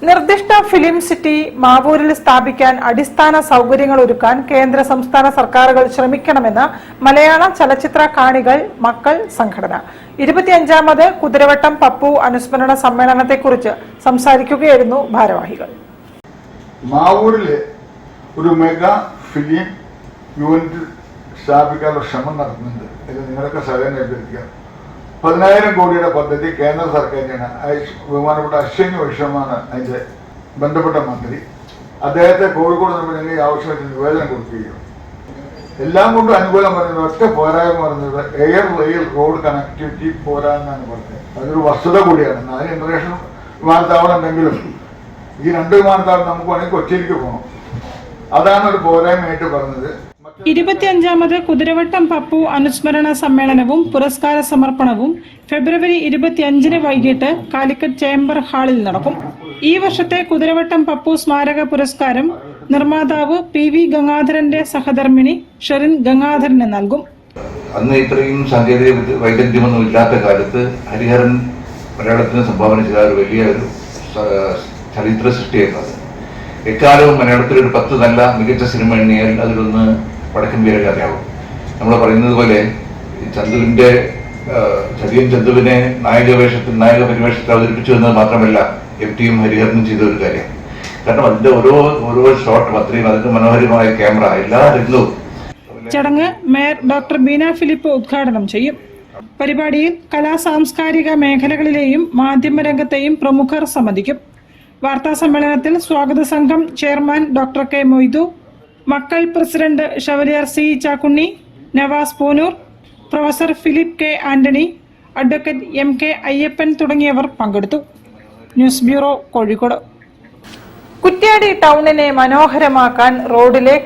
നിർദ്ദിഷ്ട film city മാവൂരിൽ സ്ഥാപിക്കാൻ അടിസ്ഥാന സൗകര്യങ്ങൾ ഒരുക്കാൻ കേന്ദ്ര സംസ്ഥാന സർക്കാരുകൾ ശ്രമിക്കണമെന്ന് മലയാള ചലച്ചിത്ര കാണികൾ മക്കൾ സംഘടന 25ാമത് കുതിരവട്ടം പപ്പു അനുസ്മരണ സമ്മേളനത്തെക്കുറിച്ച് സംസാരിക്കുകയായിരുന്നു ഭാരവാഹികൾ. മാവൂരിലെ ഒരു മെഗാ ഫിലിം യൂണിറ്റ് സ്ഥാപിക്കാനുള്ള ശ്രമം നടത്തുന്നുണ്ട്. ഇത് നിങ്ങളൊക്കെ സഹായം ലഭിക്കുക. 10,000 കോടിയുടെ പദ്ധതി കേന്ദ്ര സർക്കാരിനാണ്. ബഹുമാനപ്പെട്ട അശ്വിനി വൈഷ്ണവാണ് അതിന്റെ ബന്ധപ്പെട്ട മന്ത്രി. അദ്ദേഹത്തെ കോഴിക്കോട് നമ്മൾ ഞങ്ങൾ ആവശ്യമായിട്ട് നിവേദനം കൊടുക്കുകയും എല്ലാം കൊണ്ടും അനുകൂലം പറഞ്ഞത് ഒറ്റ പോരായ്മ പറഞ്ഞത് എയർ റെയിൽ റോഡ് കണക്ടിവിറ്റി പോരാന്നാണ് പറഞ്ഞത്. അതൊരു വസ്തുത കൂടിയാണ്. നാല് ഇന്റർനാഷണൽ വിമാനത്താവളം ഉണ്ടെങ്കിലും ഈ 2 വിമാനത്താവളം നമുക്ക് വേണമെങ്കിൽ കൊച്ചിയിലേക്ക് പോകണം. അതാണ് ഒരു പോരായ്മയായിട്ട് പറഞ്ഞത്. 25ാമത് കുതിരവട്ടം പപ്പു അനുസ്മരണ സമ്മേളനവും പുരസ്കാര സമർപ്പണവും ഫെബ്രുവരി 25-ന് വൈകിട്ട് കാലിക്കറ്റ് ചേംബർ ഹാളിൽ നടക്കും. ഈ വർഷത്തെ കുതിരവട്ടം പപ്പു സ്മാരക പുരസ്കാരം നിർമ്മാതാവ് PV ഗംഗാധരന്റെ സഹധർമ്മിണി ഷെറിൻ ഗംഗാധരന് നൽകും. അന്ന് ഇത്രയും സാങ്കേതിക വൈദഗ്ധ്യമൊന്നും ഇല്ലാത്ത കാലത്ത് ഹരിഹരൻ മലയാളത്തിന് സംഭാവന ചെയ്ത ഒരു വലിയ ഒരു ചരിത്ര സൃഷ്ടിയായിരുന്നു. എക്കാലവും മലയാളത്തിൽ ഒരു 10 നല്ല മികച്ച സിനിമ എണ്ണിയാൽ അതിലൊന്ന് വടക്കൻ വീരഗാഥയാവും. നമ്മൾ പറയുന്നത് പോലെ ചന്തുവിന്റെ ചതിയൻ ചന്തുവിനെ നായക പരിവേഷത്തിൽ അവതരിപ്പിച്ചു എന്നത് മാത്രമല്ല FTയും ഹരിഹരനും ചെയ്ത ഒരു കാര്യം. കാരണം അതിന്റെ ഓരോ ഷോട്ടും അത്രയും അതിന്റെ മനോഹരമായ ക്യാമറ എല്ലാ രംഗവും. ചടങ്ങ് മേയർ ഡോക്ടർ ബീന ഫിലിപ്പ് ഉദ്ഘാടനം ചെയ്യും. പരിപാടിയിൽ കലാ സാംസ്കാരിക മേഖലകളിലെയും മാധ്യമരംഗത്തെയും പ്രമുഖർ സംബന്ധിക്കും. വാർത്താ സമ്മേളനത്തിൽ സ്വാഗത സംഘം ചെയർമാൻ ഡോക്ടർ K മൊയ്തു, മക്കൾ president Chevalier C Chakkunni, Navas Poonoor, professor Philip K Antony, advocate MK Ayyappan തുടങ്ങിയവർ പങ്കെടുത്തു. News bureau, Kozhikode. കുറ്റ്യാടി ടൗണിനെ മനോഹരമാക്കാൻ റോഡിലെ